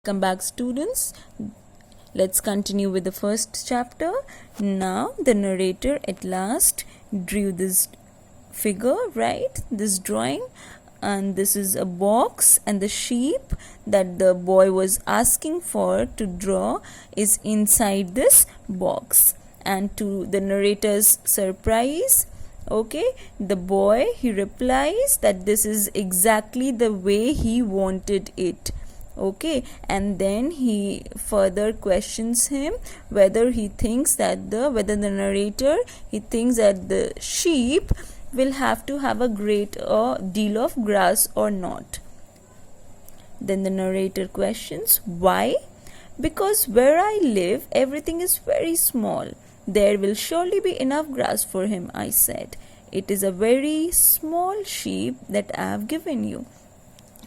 Welcome back, students. Let's continue with the first chapter. Now the narrator at last drew this figure, right? This drawing, and this is a box, and the sheep that the boy was asking for to draw is inside this box. And to the narrator's surprise, the boy, he replies that this is exactly the way he wanted it. And then he further questions him whether the narrator, he thinks that the sheep will have to have a great deal of grass or not. Then the narrator questions, why? Because where I live, everything is very small. There will surely be enough grass for him, I said. It is a very small sheep that I have given you.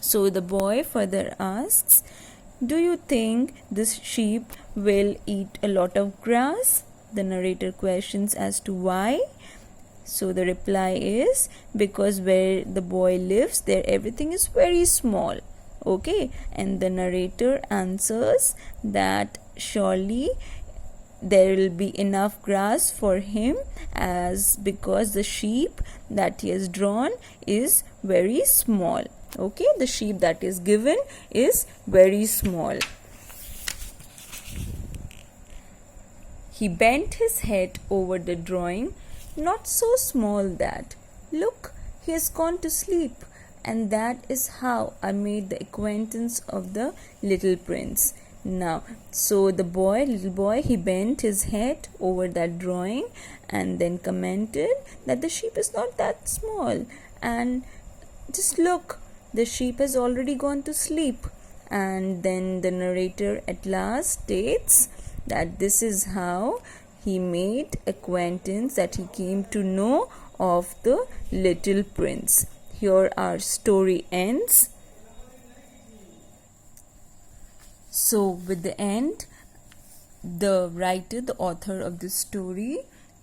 So the boy further asks, do you think this sheep will eat a lot of grass? The narrator questions as to why. So the reply is, because where the boy lives, there everything is very small. And the narrator answers that surely there will be enough grass for him, because the sheep that he has drawn is very small. The sheep that is given is very small. He bent his head over the drawing, not so small that, look, he has gone to sleep. And that is how I made the acquaintance of the little prince. Now, so the little boy, he bent his head over that drawing and then commented that the sheep is not that small. And just look, the sheep has already gone to sleep. And then the narrator at last states that this is how he made acquaintance, that he came to know of the little prince. Here our story ends. So with the end, the writer, the author of this story,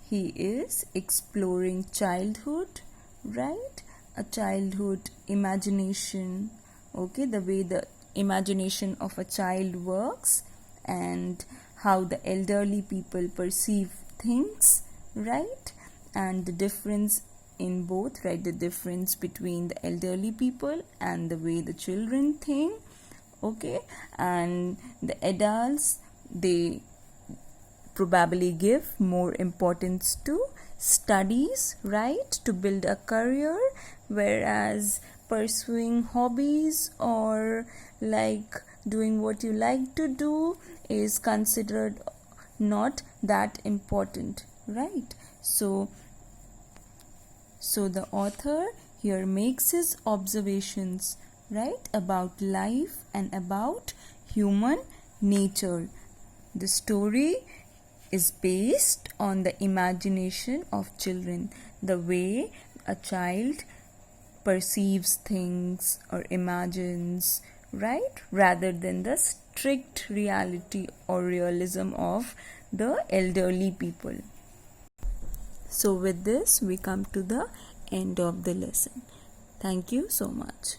he is exploring childhood, right? A childhood imagination, the way the imagination of a child works, and how the elderly people perceive things, right? And the difference in both, right? The difference between the elderly people and the way the children think. And the adults, they probably give more importance to studies, right, to build a career, whereas pursuing hobbies or like doing what you like to do is considered not that important, right? So the author here makes his observations, right, about life and about human nature. The story is based on the imagination of children, the way a child perceives things or imagines, right, rather than the strict reality or realism of the elderly people. So with this, we come to the end of the lesson. Thank you so much.